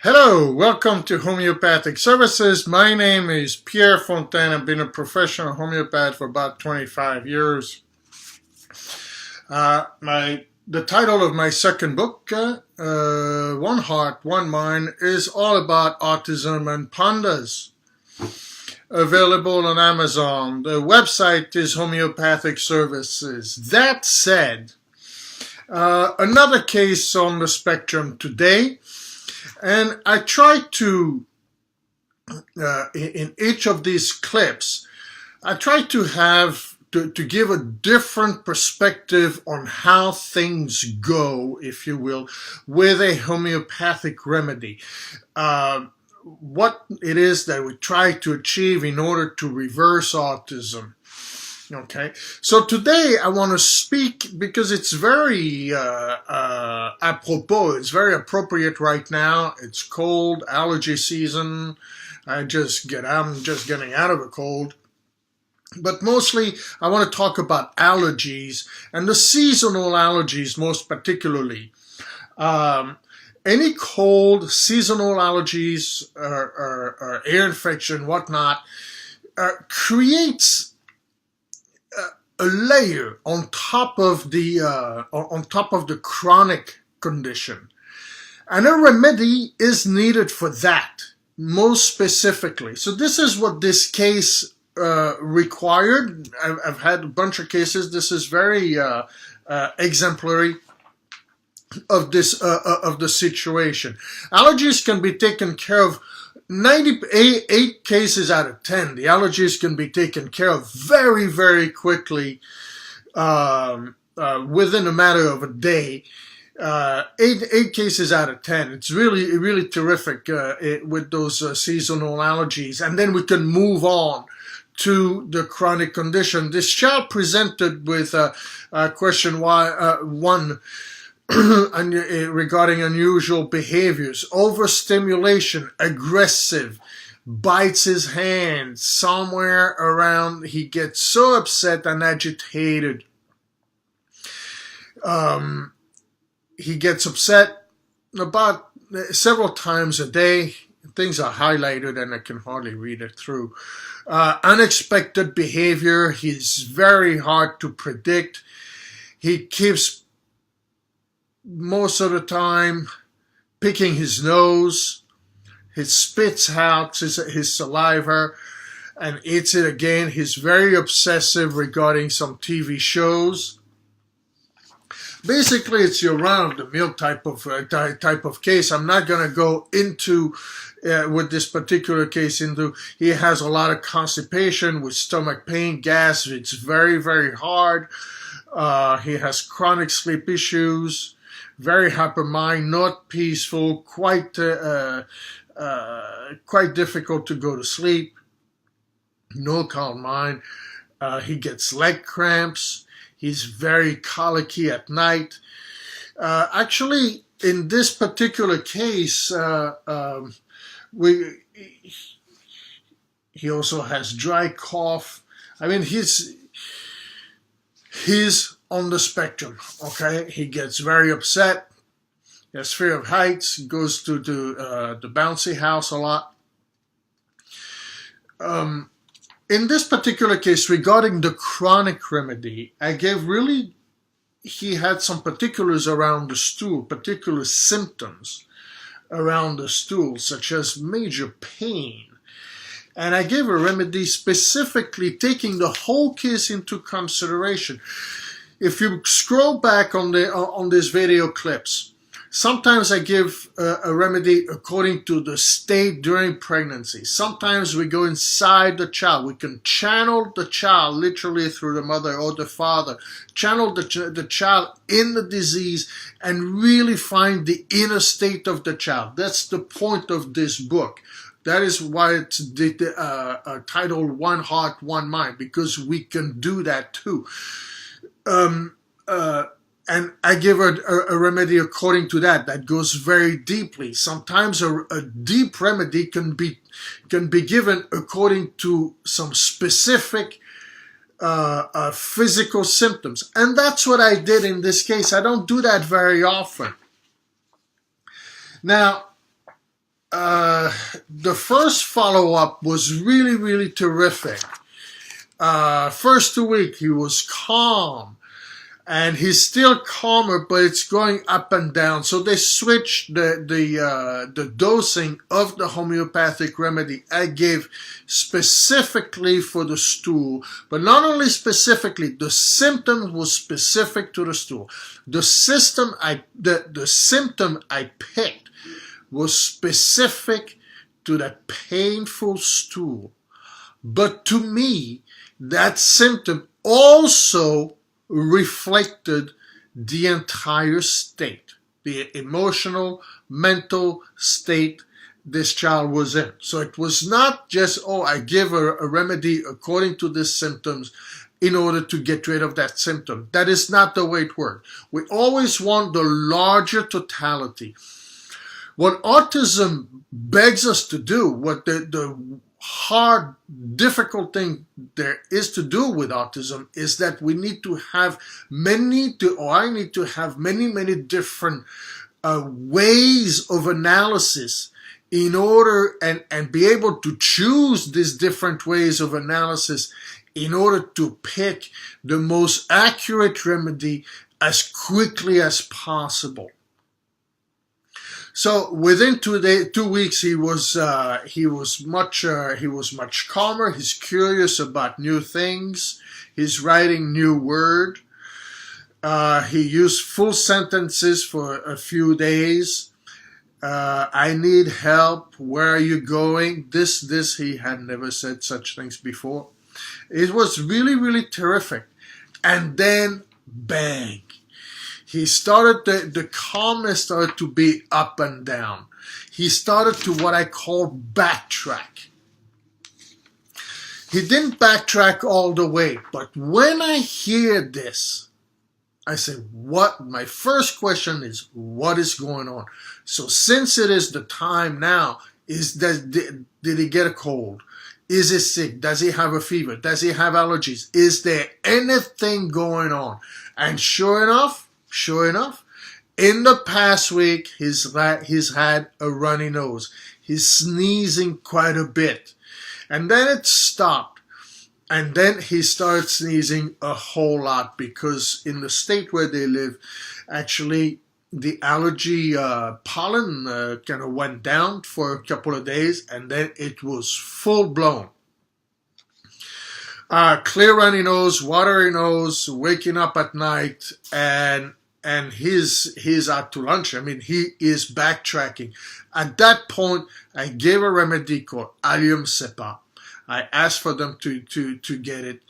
Hello, welcome to Homeopathic Services. My name is Pierre Fontaine. I've been a professional homeopath for about 25 years. The title of my second book, One Heart, One Mind, is all about autism and pandas. Available on Amazon. The website is Homeopathic Services. That said, another case on the spectrum today. And I try to, in each of these clips, I try to have, to give a different perspective on how things go, if you will, with a homeopathic remedy. What it is that we try to achieve in order to reverse autism. Okay, so today I want to speak because it's very apropos. It's very appropriate right now. It's cold, allergy season. I'm just getting out of a cold. But mostly I want to talk about allergies and the seasonal allergies most particularly. Any cold, seasonal allergies or air infection, whatnot, creates a layer on top of the chronic condition, and a remedy is needed for that most specifically. So this is what this case required. I've had a bunch of cases. This is very exemplary of the situation. Allergies can be taken care of. 98 cases out of 10, the allergies can be taken care of very, very quickly, within a matter of a day. Eight cases out of 10. It's really terrific with those seasonal allergies. And then we can move on to the chronic condition. This child presented with question one. Regarding unusual behaviors, overstimulation, aggressive, bites his hand, somewhere around, he gets so upset and agitated. He gets upset about several times a day. Things are highlighted and I can hardly read it through. Unexpected behavior, he's very hard to predict. He keeps most of the time picking his nose. He spits out his saliva and eats it again. He's very obsessive regarding some TV shows. Basically, it's your run-of-the-mill type of case. I'm not going to go into with this particular case he has a lot of constipation with stomach pain, gas. It's very, very hard. He has chronic sleep issues. Very hyper mind, not peaceful, quite difficult to go to sleep. No calm mind. He gets leg cramps. He's very colicky at night. Actually, in this particular case, he also has dry cough. I mean, he's on the spectrum, okay? He gets very upset. He has fear of heights. He goes to the bouncy house a lot. In this particular case, regarding the chronic remedy, he had some particulars around the stool, particular symptoms around the stool, such as major pain. And I gave a remedy specifically taking the whole case into consideration. If you scroll back on these video clips, sometimes I give a remedy according to the state during pregnancy. Sometimes we go inside the child. We can channel the child literally through the mother or the father, channel the child in the disease and really find the inner state of the child. That's the point of this book. That is why it's titled One Heart, One Mind, because we can do that too. And I give a remedy according to that goes very deeply. Sometimes a deep remedy can be given according to some specific physical symptoms. And that's what I did in this case. I don't do that very often. Now, the first follow-up was really, really terrific. First 2 weeks, he was calm. And he's still calmer, but it's going up and down. So they switched the dosing of the homeopathic remedy I gave specifically for the stool, but not only specifically, the symptom was specific to the stool. The symptom I picked was specific to that painful stool. But to me, that symptom also reflected the entire state, the emotional, mental state this child was in. So it was not just, oh, I give a remedy according to these symptoms in order to get rid of that symptom. That is not the way it works. We always want the larger totality. What autism begs us to do, what the hard, difficult thing there is to do with autism is that we need to have I need to have many different ways of analysis in order and be able to choose these different ways of analysis in order to pick the most accurate remedy as quickly as possible. So within 2 weeks, he was much calmer. He's curious about new things. He's writing new word. He used full sentences for a few days. I need help. Where are you going? This. He had never said such things before. It was really, really terrific. And then, bang. He started, the calmness started to be up and down. He started to what I call backtrack. He didn't backtrack all the way, but when I hear this, I say, my first question is, what is going on? So since it is the time now, did he get a cold? Is he sick? Does he have a fever? Does he have allergies? Is there anything going on? And sure enough, in the past week, he's had a runny nose. He's sneezing quite a bit. And then it stopped. And then he started sneezing a whole lot because in the state where they live, actually, the allergy pollen kind of went down for a couple of days, and then it was full blown. Clear runny nose, watery nose, waking up at night, and he's out to lunch. I mean, he is backtracking. At that point, I gave a remedy called Allium cepa. I asked for them to get it,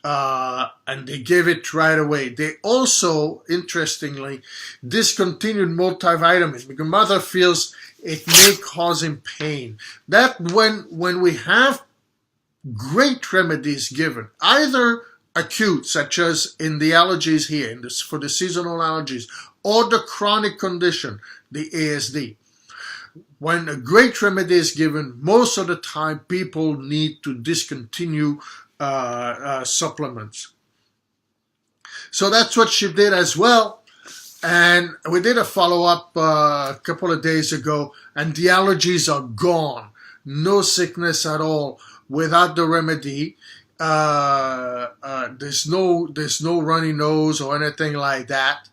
and they gave it right away. They also, interestingly, discontinued multivitamins because mother feels it may cause him pain. That when we have great remedies given, either acute, such as in the allergies here, for the seasonal allergies, or the chronic condition, the ASD. When a great remedy is given, most of the time people need to discontinue supplements. So that's what she did as well. And we did a follow-up a couple of days ago, and the allergies are gone. No sickness at all without the remedy. There's no runny nose or anything like that.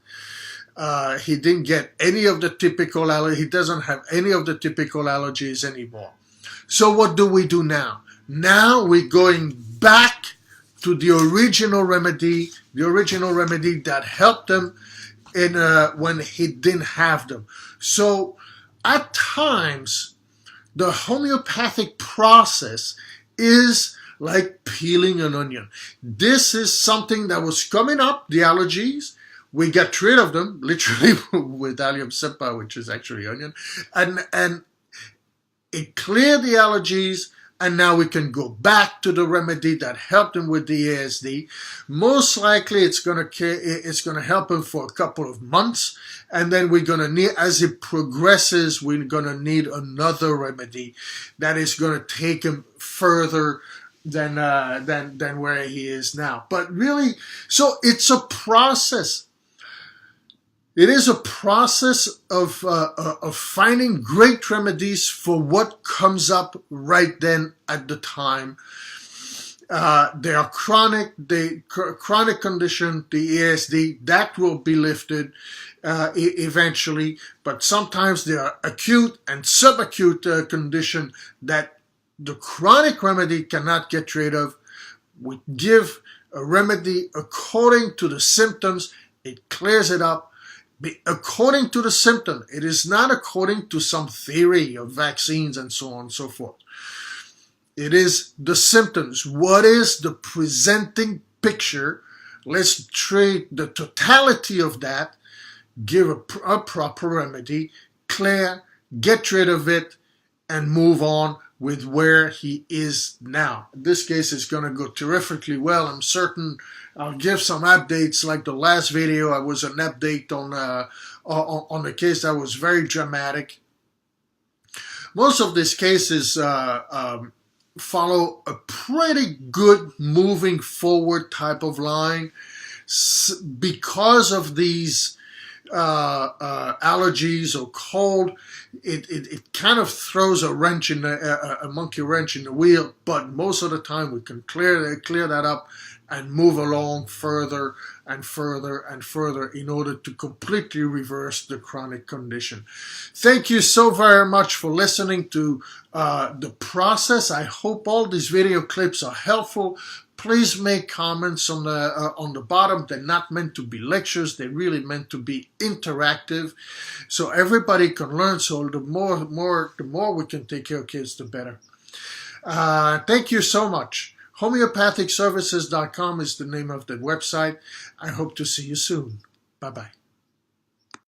He didn't get any of the typical allergies. He doesn't have any of the typical allergies anymore. So what do we do now? Now we're going back to the original remedy that helped him when he didn't have them. So at times, the homeopathic process is like peeling an onion. This is something that was coming up, the allergies. We got rid of them, literally, with Allium cepa, which is actually onion. And it cleared the allergies, and now we can go back to the remedy that helped him with the ASD. Most likely, it's gonna help him for a couple of months, and then we're gonna need, as it progresses, we're gonna need another remedy that is gonna take him further than where he is now. But really, so it's a process. It is a process of finding great remedies for what comes up right then at the time. They are chronic condition, the ASD, that will be lifted eventually, but sometimes they are acute and subacute condition that the chronic remedy cannot get rid of. We give a remedy according to the symptoms, it clears it up. According to the symptom, it is not according to some theory of vaccines and so on and so forth. It is the symptoms. What is the presenting picture? Let's treat the totality of that, give a proper remedy, clear, get rid of it, and move on with where he is now. In this case, it's going to go terrifically well. I'm certain I'll give some updates. Like the last video, I was an update on a case that was very dramatic. Most of these cases follow a pretty good moving forward type of line because of these allergies or cold. It kind of throws a wrench in a monkey wrench in the wheel, but most of the time we can clear that up and move along further and further and further in order to completely reverse the chronic condition. Thank you so very much for listening to the process. I hope all these video clips are helpful. Please make comments on the bottom. They're not meant to be lectures. They're really meant to be interactive, so everybody can learn. So the more we can take care of kids, the better. Thank you so much. Homeopathicservices.com is the name of the website. I hope to see you soon. Bye-bye.